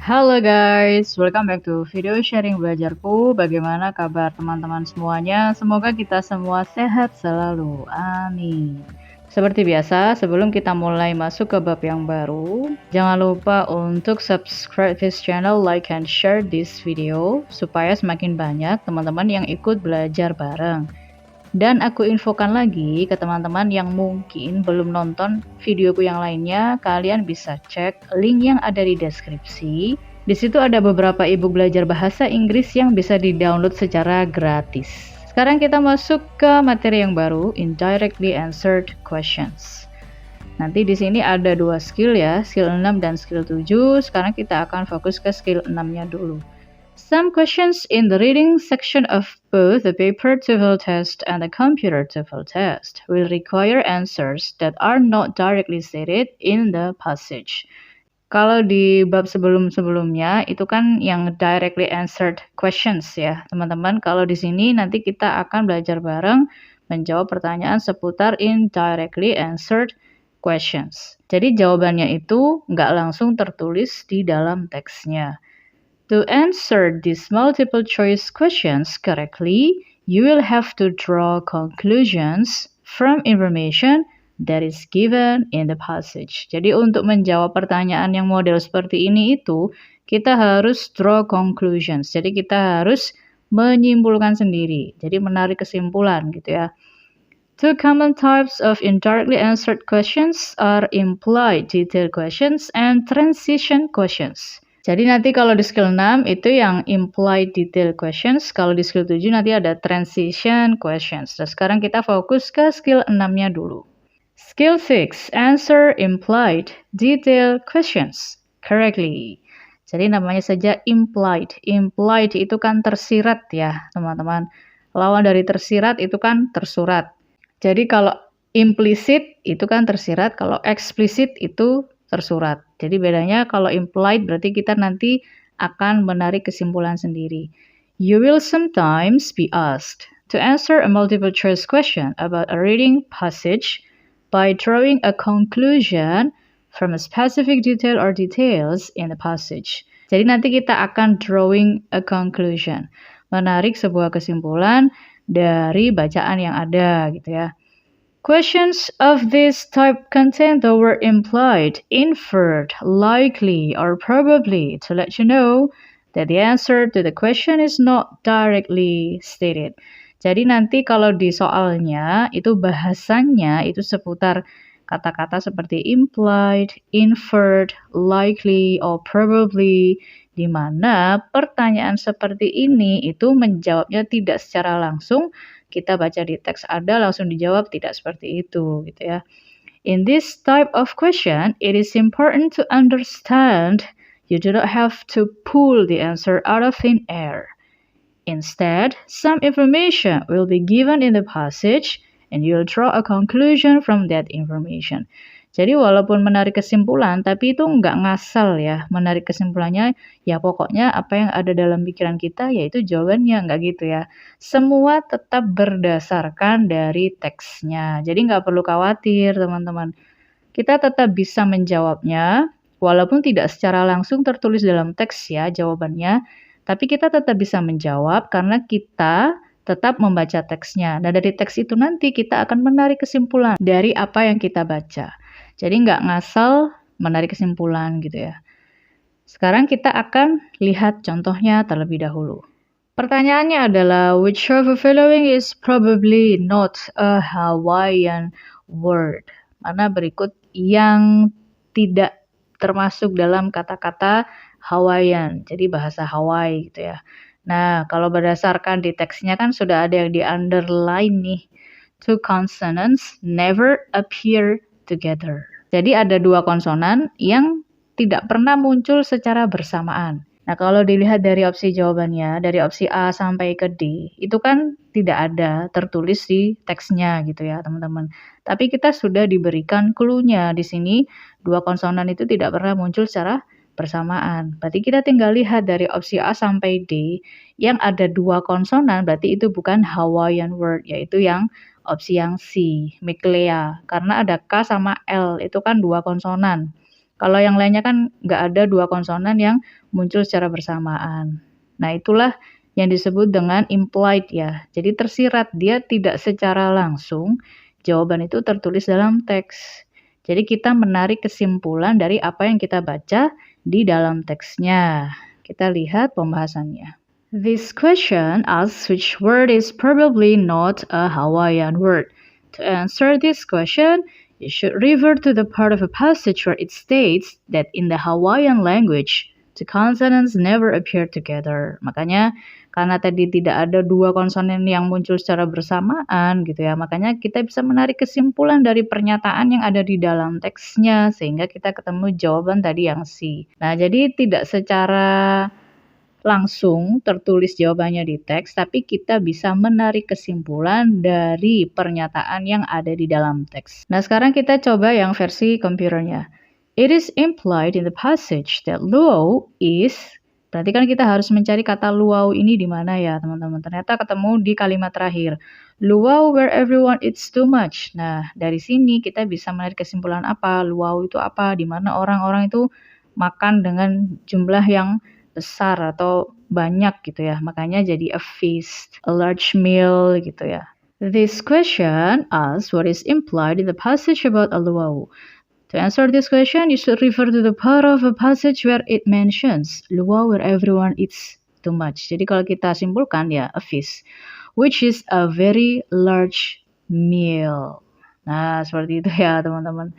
Halo guys, welcome back to video sharing belajarku. Bagaimana kabar teman-teman semuanya? Semoga kita semua sehat selalu. Amin. Seperti biasa, sebelum kita mulai masuk ke bab yang baru, jangan lupa untuk subscribe this channel, like and share this video supaya semakin banyak teman-teman yang ikut belajar bareng. Dan aku infokan lagi ke teman-teman yang mungkin belum nonton videoku yang lainnya, kalian bisa cek link yang ada di deskripsi. Di situ ada beberapa ebook belajar bahasa Inggris yang bisa di-download secara gratis. Sekarang kita masuk ke materi yang baru, indirectly answered questions. Nanti di sini ada dua skill ya, skill 6 dan skill 7. Sekarang kita akan fokus ke skill 6-nya dulu. Some questions in the reading section of both the paper TOEFL test and the computer TOEFL test will require answers that are not directly stated in the passage. Kalau di bab sebelum-sebelumnya itu kan yang directly answered questions ya, teman-teman. Kalau di sini nanti kita akan belajar bareng menjawab pertanyaan seputar indirectly answered questions. Jadi jawabannya itu nggak langsung tertulis di dalam teksnya. To answer these multiple choice questions correctly, you will have to draw conclusions from information that is given in the passage. Jadi untuk menjawab pertanyaan yang model seperti ini itu, kita harus draw conclusions. Jadi kita harus menyimpulkan sendiri. Jadi menarik kesimpulan gitu ya. Two common types of indirectly answered questions are implied detailed questions and transition questions. Jadi nanti kalau di skill 6 itu yang implied detail questions, kalau di skill 7 nanti ada transition questions. Nah, sekarang kita fokus ke skill 6-nya dulu. Skill 6, answer implied detail questions correctly. Jadi namanya saja implied. Implied itu kan tersirat ya, teman-teman. Lawan dari tersirat itu kan tersurat. Jadi kalau implicit itu kan tersirat, kalau explicit itu tersurat. Jadi bedanya kalau implied berarti kita nanti akan menarik kesimpulan sendiri. You will sometimes be asked to answer a multiple choice question about a reading passage by drawing a conclusion from a specific detail or details in the passage. Jadi nanti kita akan drawing a conclusion, menarik sebuah kesimpulan dari bacaan yang ada gitu ya. Questions of this type contain the word implied, inferred, likely, or probably to let you know that the answer to the question is not directly stated. Jadi nanti kalau di soalnya itu bahasannya itu seputar kata-kata seperti implied, inferred, likely, or probably, di mana pertanyaan seperti ini itu menjawabnya tidak secara langsung. Kita baca di teks ada langsung dijawab tidak seperti itu gitu ya. In this type of question, it is important to understand you do not have to pull the answer out of thin air. Instead, some information will be given in the passage and you'll draw a conclusion from that information. Jadi walaupun menarik kesimpulan, tapi itu nggak ngasal ya. Menarik kesimpulannya, ya pokoknya apa yang ada dalam pikiran kita, yaitu jawabannya, nggak gitu ya. Semua tetap berdasarkan dari teksnya. Jadi nggak perlu khawatir teman-teman. Kita tetap bisa menjawabnya, walaupun tidak secara langsung tertulis dalam teks ya jawabannya. Tapi kita tetap bisa menjawab karena kita tetap membaca teksnya. Nah dari teks itu nanti kita akan menarik kesimpulan dari apa yang kita baca. Jadi nggak ngasal menarik kesimpulan gitu ya. Sekarang kita akan lihat contohnya terlebih dahulu. Pertanyaannya adalah, which of the following is probably not a Hawaiian word? Mana berikut yang tidak termasuk dalam kata-kata Hawaiian, jadi bahasa Hawaii gitu ya. Nah, kalau berdasarkan di teksnya kan sudah ada yang di underline nih. Two consonants never appear together. Jadi ada dua konsonan yang tidak pernah muncul secara bersamaan. Nah, kalau dilihat dari opsi jawabannya, dari opsi A sampai ke D, itu kan tidak ada tertulis di teksnya gitu ya, teman-teman. Tapi kita sudah diberikan clue-nya di sini, dua konsonan itu tidak pernah muncul secara bersamaan. Berarti kita tinggal lihat dari opsi A sampai D, yang ada dua konsonan, berarti itu bukan Hawaiian word, yaitu yang opsi yang C, Miklea, karena ada K sama L, itu kan dua konsonan. Kalau yang lainnya kan nggak ada dua konsonan yang muncul secara bersamaan. Nah, itulah yang disebut dengan implied ya. Jadi tersirat, dia tidak secara langsung jawaban itu tertulis dalam teks. Jadi kita menarik kesimpulan dari apa yang kita baca di dalam teksnya. Kita lihat pembahasannya. This question asks which word is probably not a Hawaiian word. To answer this question, you should refer to the part of a passage where it states that in the Hawaiian language, the consonants never appear together. Makanya karena tadi tidak ada dua konsonan yang muncul secara bersamaan gitu ya, makanya kita bisa menarik kesimpulan dari pernyataan yang ada di dalam teksnya sehingga kita ketemu jawaban tadi yang C. Nah, jadi tidak secara langsung tertulis jawabannya di teks, tapi kita bisa menarik kesimpulan dari pernyataan yang ada di dalam teks. Nah, sekarang kita coba yang versi komputernya. It is implied in the passage that luau is. Berarti kan kita harus mencari kata luau ini di mana ya, teman-teman. Ternyata ketemu di kalimat terakhir. Luau where everyone eats too much. Nah, dari sini kita bisa menarik kesimpulan apa? Luau itu apa? Di mana orang-orang itu makan dengan jumlah yang besar atau banyak gitu ya. Makanya jadi a feast, a large meal gitu ya. This question asks what is implied in the passage about a luau. To answer this question, you should refer to the part of a passage where it mentions luau where everyone eats too much. Jadi kalau kita simpulkan ya, a feast, which is a very large meal. Nah, seperti itu ya teman-teman.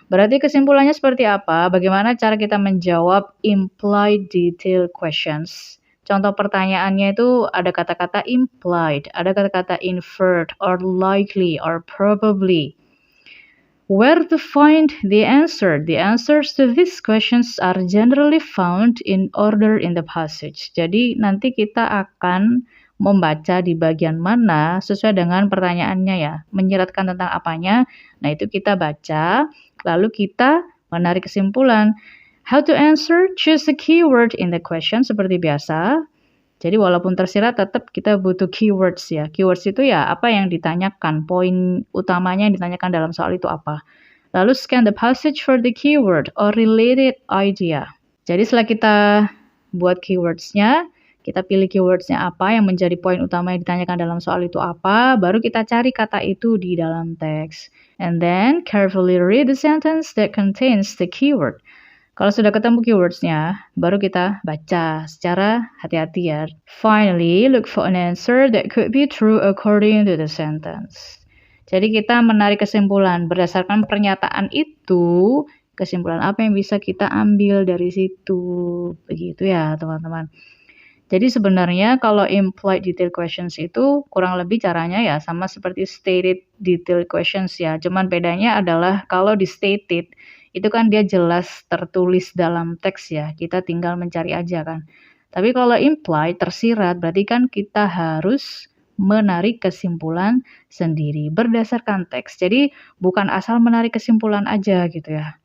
Berarti kesimpulannya seperti apa? Bagaimana cara kita menjawab implied detail questions? Contoh pertanyaannya itu ada kata-kata implied, ada kata-kata inferred, or likely, or probably. Where to find the answer? The answers to these questions are generally found in order in the passage. Jadi nanti kita akan membaca di bagian mana sesuai dengan pertanyaannya ya. Menyeratkan tentang apanya. Nah, itu kita baca, lalu kita menarik kesimpulan. How to answer? Choose a keyword in the question seperti biasa. Jadi walaupun tersirat tetap kita butuh keywords ya. Keywords itu ya apa yang ditanyakan, poin utamanya yang ditanyakan dalam soal itu apa. Lalu scan the passage for the keyword or related idea. Jadi setelah kita buat keywordsnya, kita pilih keywordsnya apa yang menjadi poin utama yang ditanyakan dalam soal itu apa, baru kita cari kata itu di dalam teks. And then carefully read the sentence that contains the keyword. Kalau sudah ketemu keywordsnya, baru kita baca secara hati-hati ya. Finally, look for an answer that could be true according to the sentence. Jadi kita menarik kesimpulan berdasarkan pernyataan itu, kesimpulan apa yang bisa kita ambil dari situ. Begitu ya teman-teman. Jadi sebenarnya kalau implied detailed questions itu kurang lebih caranya ya sama seperti stated detailed questions ya. Cuman bedanya adalah kalau di stated itu kan dia jelas tertulis dalam teks ya, kita tinggal mencari aja kan. Tapi kalau implied, tersirat, berarti kan kita harus menarik kesimpulan sendiri berdasarkan teks. Jadi bukan asal menarik kesimpulan aja gitu ya.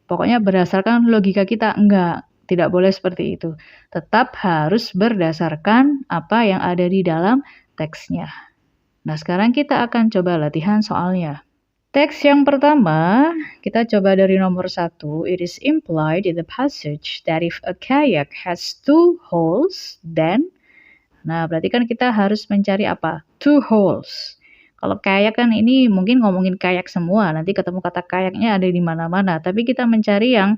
Pokoknya berdasarkan logika kita, enggak, tidak boleh seperti itu. Tetap harus berdasarkan apa yang ada di dalam teksnya. Nah, sekarang kita akan coba latihan soalnya. Teks yang pertama, kita coba dari nomor 1. It is implied in the passage that if a kayak has 2 holes, then... Nah, berarti kan kita harus mencari apa? 2 holes. Kalau kayak kan ini mungkin ngomongin kayak semua, nanti ketemu kata kayaknya ada di mana-mana. Tapi kita mencari yang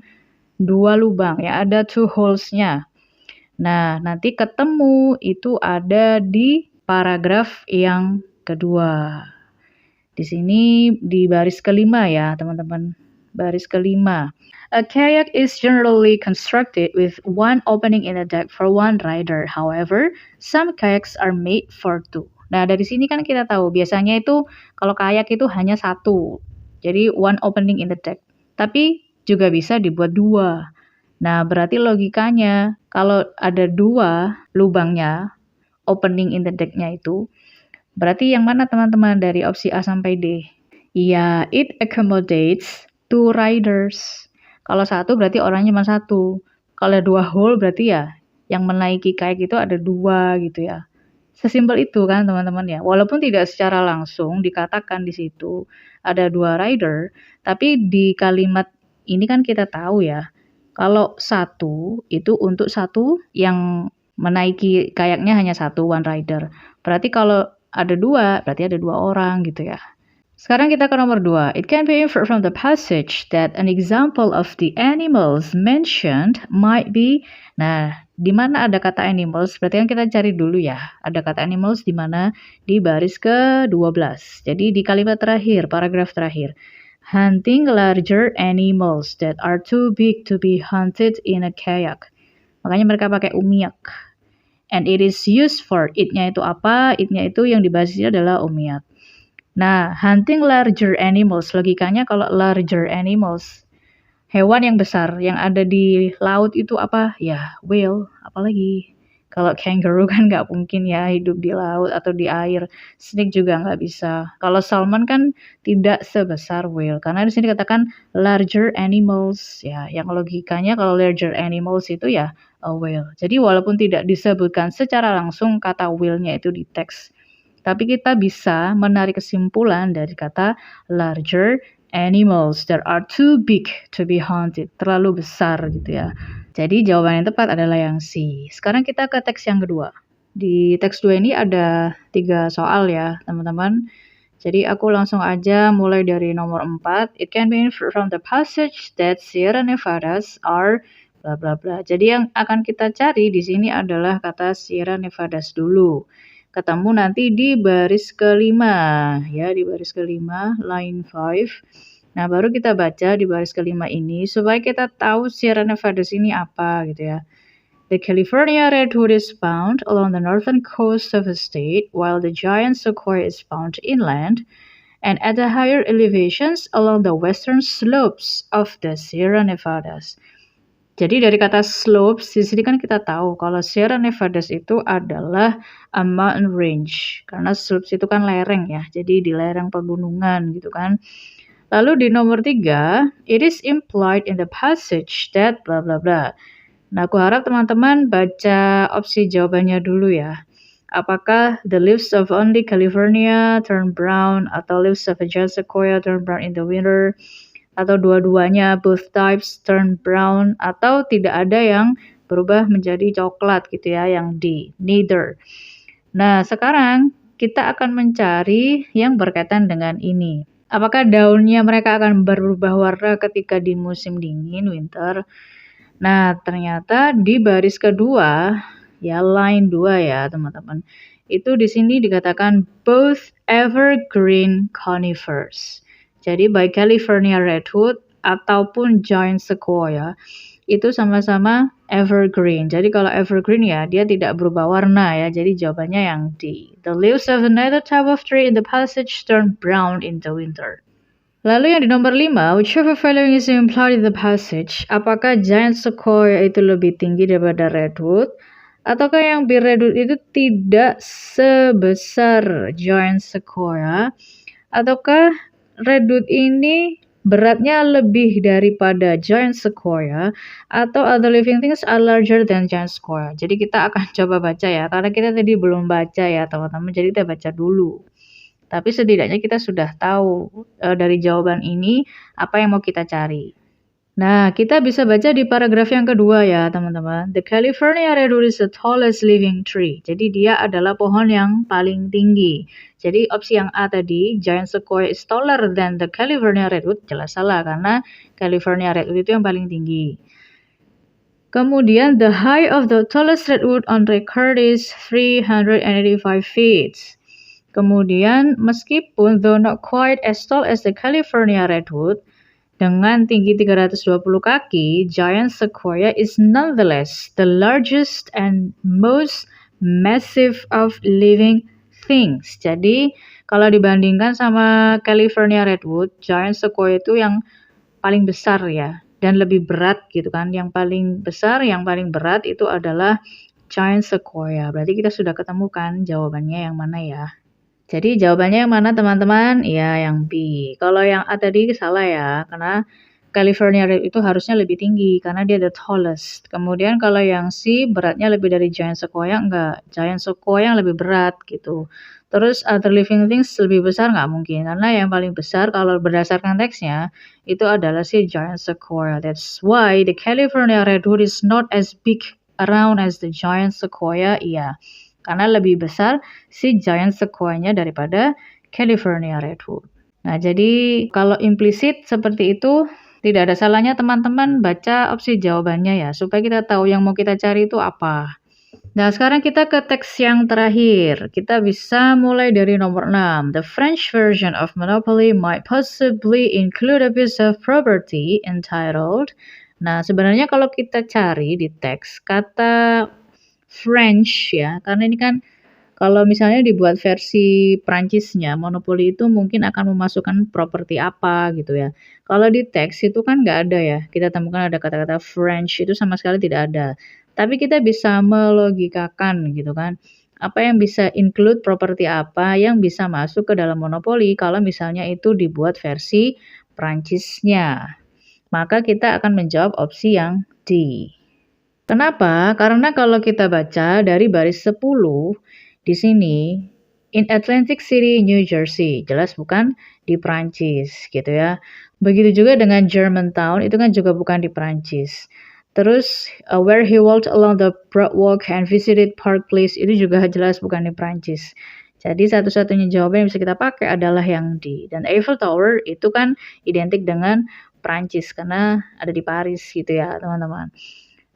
2 lubang, ya ada 2 holes-nya. Nah, nanti ketemu itu ada di paragraf yang kedua. Di sini di baris kelima ya teman-teman, baris kelima. A kayak is generally constructed with one opening in the deck for one rider. However, some kayaks are made for 2. Nah dari sini kan kita tahu biasanya itu kalau kayak itu hanya 1. Jadi one opening in the deck. Tapi juga bisa dibuat 2. Nah berarti logikanya kalau ada 2 lubangnya, opening in the deck-nya itu, berarti yang mana teman-teman dari opsi A sampai D? Iya, it accommodates 2 riders. Kalau 1 berarti orangnya cuma 1. Kalau 2 hole berarti ya yang menaiki kayak itu ada 2 gitu ya. Sesimpel itu kan teman-teman ya. Walaupun tidak secara langsung dikatakan di situ ada 2 rider, tapi di kalimat ini kan kita tahu ya, kalau satu itu untuk satu yang menaiki kayaknya hanya satu, one rider. Berarti kalau ada dua, berarti ada dua orang gitu ya. Sekarang kita ke nomor 2. It can be inferred from the passage that an example of the animals mentioned might be. Nah, di mana ada kata animals, berarti kan kita cari dulu ya. Ada kata animals di mana? Di baris ke-12. Jadi di kalimat terakhir, paragraf terakhir. Hunting larger animals that are too big to be hunted in a kayak. Makanya mereka pakai umiak. And it is used for. It-nya itu apa? It-nya itu yang dibahasnya adalah umiak. Nah, hunting larger animals, logikanya kalau larger animals, hewan yang besar, yang ada di laut itu apa? Ya, whale, apalagi. Kalau kangaroo kan nggak mungkin ya hidup di laut atau di air. Snake juga nggak bisa. Kalau salmon kan tidak sebesar whale, karena di sini dikatakan larger animals. Ya, yang logikanya kalau larger animals itu ya a whale. Jadi walaupun tidak disebutkan secara langsung kata whale-nya itu di teks, tapi kita bisa menarik kesimpulan dari kata larger animals that are too big to be hunted. Terlalu besar gitu ya. Jadi jawaban yang tepat adalah yang C. Sekarang kita ke teks yang kedua. Di teks 2 ini ada 3 soal ya teman-teman. Jadi aku langsung aja mulai dari nomor 4. It can be inferred from the passage that Sierra Nevadas are bla bla bla. Jadi yang akan kita cari di sini adalah kata Sierra Nevadas dulu. Ketemu nanti di baris kelima, ya di baris kelima, line 5. Nah, baru kita baca di baris kelima ini supaya kita tahu Sierra Nevadas ini apa gitu ya. The California redwood is found along the northern coast of the state, while the giant sequoia is found inland and at the higher elevations along the western slopes of the Sierra Nevadas. Jadi dari kata slopes, di sini kan kita tahu kalau Sierra Nevadas itu adalah a mountain range. Karena slopes itu kan lereng ya, jadi di lereng pegunungan gitu kan. Lalu di nomor 3, it is implied in the passage that bla bla bla. Nah, aku harap teman-teman baca opsi jawabannya dulu ya. Apakah the leaves of only California turn brown atau leaves of a giant sequoia turn brown in the winter? Atau dua-duanya both types turn brown atau tidak ada yang berubah menjadi coklat gitu ya, yang D, neither. Nah, sekarang kita akan mencari yang berkaitan dengan ini. Apakah daunnya mereka akan berubah warna ketika di musim dingin, winter? Nah, ternyata di baris kedua, ya line 2 ya teman-teman. Itu di sini dikatakan both evergreen conifers. Jadi baik California redwood ataupun giant sequoia itu sama-sama evergreen. Jadi kalau evergreen ya dia tidak berubah warna ya. Jadi jawabannya yang D. The leaves of another type of tree in the passage turn brown in the winter. Lalu yang di nomor 5, whichever following is implied in the passage, apakah giant sequoia itu lebih tinggi daripada redwood? Ataukah yang redwood itu tidak sebesar giant sequoia? Ataukah redwood ini beratnya lebih daripada giant sequoia? Atau other living things are larger than giant sequoia? Jadi kita akan coba baca ya, karena kita tadi belum baca ya teman-teman, jadi kita baca dulu. Tapi setidaknya kita sudah tahu dari jawaban ini apa yang mau kita cari. Nah, kita bisa baca di paragraf yang kedua ya teman-teman. The California redwood is the tallest living tree. Jadi dia adalah pohon yang paling tinggi. Jadi opsi yang A tadi, giant sequoia is taller than the California redwood, jelas salah karena California redwood itu yang paling tinggi. Kemudian the height of the tallest redwood on record is 385 feet. Kemudian meskipun though not quite as tall as the California redwood, dengan tinggi 320 kaki, giant sequoia is nonetheless the largest and most massive of living things. Jadi, kalau dibandingkan sama California redwood, giant sequoia itu yang paling besar ya, dan lebih berat gitu kan. Yang paling besar, yang paling berat itu adalah giant sequoia. Berarti kita sudah ketemu kan jawabannya yang mana ya? Jadi jawabannya yang mana teman-teman? Ya yang B. Kalau yang A tadi salah ya, karena California redwood itu harusnya lebih tinggi karena dia the tallest. Kemudian kalau yang C beratnya lebih dari giant sequoia, enggak. Giant sequoia yang lebih berat gitu. Terus other living things lebih besar nggak mungkin, karena yang paling besar kalau berdasarkan teksnya itu adalah si giant sequoia. That's why the California redwood is not as big around as the giant sequoia. Iya, karena lebih besar si giant sequoia-nya daripada California redwood. Nah, jadi kalau implisit seperti itu, tidak ada salahnya teman-teman baca opsi jawabannya ya, supaya kita tahu yang mau kita cari itu apa. Nah, sekarang kita ke teks yang terakhir. Kita bisa mulai dari nomor 6. The French version of Monopoly might possibly include a piece of property entitled. Nah, sebenarnya kalau kita cari di teks kata French ya, karena ini kan kalau misalnya dibuat versi Prancisnya, Monopoly itu mungkin akan memasukkan properti apa gitu ya. Kalau di teks itu kan nggak ada ya, kita temukan ada kata-kata French itu sama sekali tidak ada. Tapi kita bisa melogikakan gitu kan, apa yang bisa include properti apa yang bisa masuk ke dalam Monopoly kalau misalnya itu dibuat versi Prancisnya. Maka kita akan menjawab opsi yang D. Kenapa? Karena kalau kita baca dari baris 10, di sini, in Atlantic City, New Jersey. Jelas bukan di Prancis gitu ya. Begitu juga dengan Germantown, itu kan juga bukan di Prancis. Terus, where he walked along the Broadwalk and visited Park Place, itu juga jelas bukan di Prancis. Jadi satu-satunya jawaban yang bisa kita pakai adalah yang D. Dan Eiffel Tower itu kan identik dengan Prancis karena ada di Paris gitu ya teman-teman.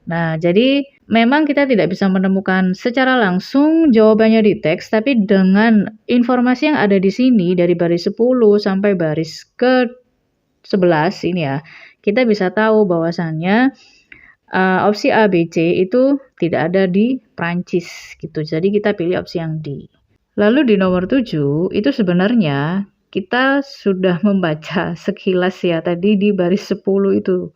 Nah, jadi memang kita tidak bisa menemukan secara langsung jawabannya di teks, tapi dengan informasi yang ada di sini dari baris 10 sampai baris ke-11 ini ya, kita bisa tahu bahwasannya opsi A, B, C itu tidak ada di Prancis gitu. Jadi kita pilih opsi yang D. Lalu di nomor 7 itu sebenarnya kita sudah membaca sekilas ya tadi di baris 10 itu.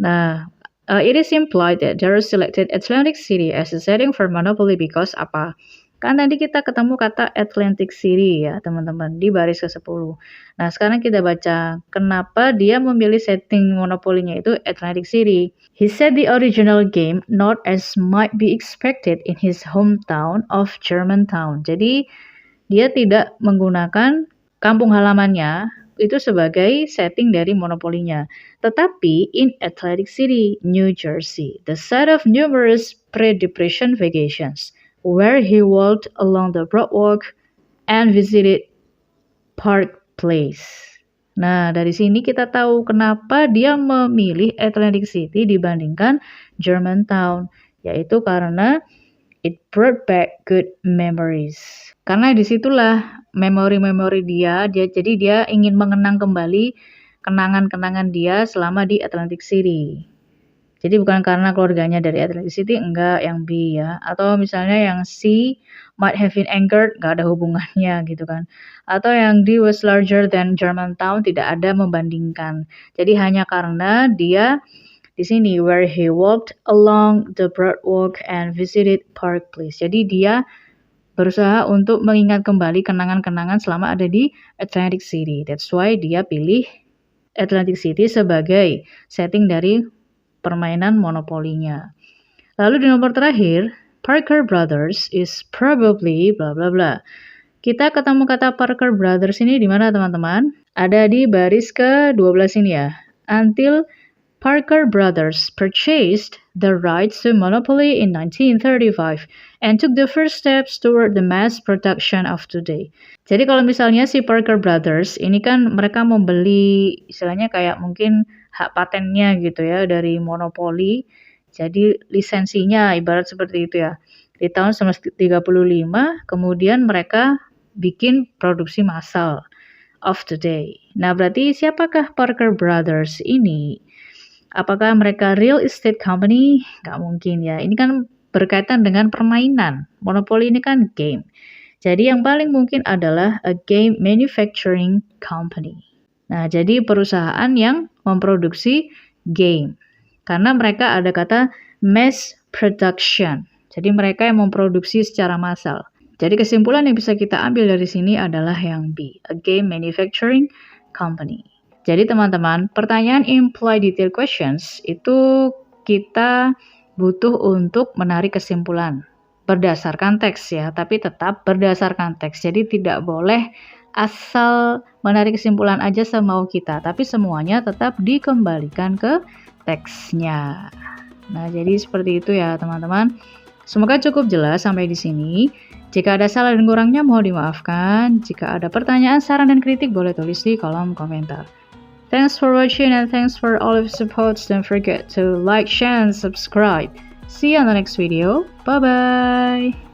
Nah, it is implied that Darrow selected Atlantic City as a setting for Monopoly because apa? Kan tadi kita ketemu kata Atlantic City ya teman-teman di baris ke-10. Nah sekarang kita baca kenapa dia memilih setting Monopoly-nya itu Atlantic City. He said the original game not as might be expected in his hometown of Germantown. Jadi dia tidak menggunakan kampung halamannya itu sebagai setting dari Monopoly-nya. Tetapi in Atlantic City, New Jersey, the site of numerous pre-depression vacations, where he walked along the Broadwalk and visited Park Place. Nah, dari sini kita tahu kenapa dia memilih Atlantic City dibandingkan Germantown, yaitu karena it brought back good memories. Karena disitulah memori-memori dia, jadi dia ingin mengenang kembali kenangan-kenangan dia selama di Atlantic City. Jadi bukan karena keluarganya dari Atlantic City, enggak yang B ya. Atau misalnya yang C, might have been angered, enggak ada hubungannya gitu kan. Atau yang D was larger than Germantown, tidak ada membandingkan. Jadi hanya karena dia di sini, where he walked along the Broadwalk and visited Park Place. Jadi dia berusaha untuk mengingat kembali kenangan-kenangan selama ada di Atlantic City. That's why dia pilih Atlantic City sebagai setting dari permainan Monopoly-nya. Lalu di nomor terakhir, Parker Brothers is probably bla bla bla. Kita ketemu kata Parker Brothers ini di mana teman-teman? Ada di baris ke-12 ini ya. Until Parker Brothers purchased the rights to Monopoly in 1935 and took the first steps toward the mass production of today. Jadi kalau misalnya si Parker Brothers ini kan mereka membeli istilahnya kayak mungkin hak patennya gitu ya dari Monopoly. Jadi lisensinya ibarat seperti itu ya. Di tahun 1935 kemudian mereka bikin produksi massal of today. Nah, berarti siapakah Parker Brothers ini? Apakah mereka real estate company? Nggak mungkin ya. Ini kan berkaitan dengan permainan. Monopoly ini kan game. Jadi yang paling mungkin adalah a game manufacturing company. Nah, jadi perusahaan yang memproduksi game. Karena mereka ada kata mass production. Jadi mereka yang memproduksi secara massal. Jadi kesimpulan yang bisa kita ambil dari sini adalah yang B, a game manufacturing company. Jadi teman-teman, pertanyaan implied detail questions itu kita butuh untuk menarik kesimpulan. berdasarkan teks ya, tapi tetap berdasarkan teks. Jadi tidak boleh asal menarik kesimpulan aja semau kita, tapi semuanya tetap dikembalikan ke teksnya. Nah, jadi seperti itu ya teman-teman. Semoga cukup jelas sampai di sini. Jika ada salah dan kurangnya mohon dimaafkan. Jika ada pertanyaan, saran, dan kritik boleh tulis di kolom komentar. Thanks for watching and thanks for all of your support. Don't forget to like, share, and subscribe. See you on the next video. Bye-bye.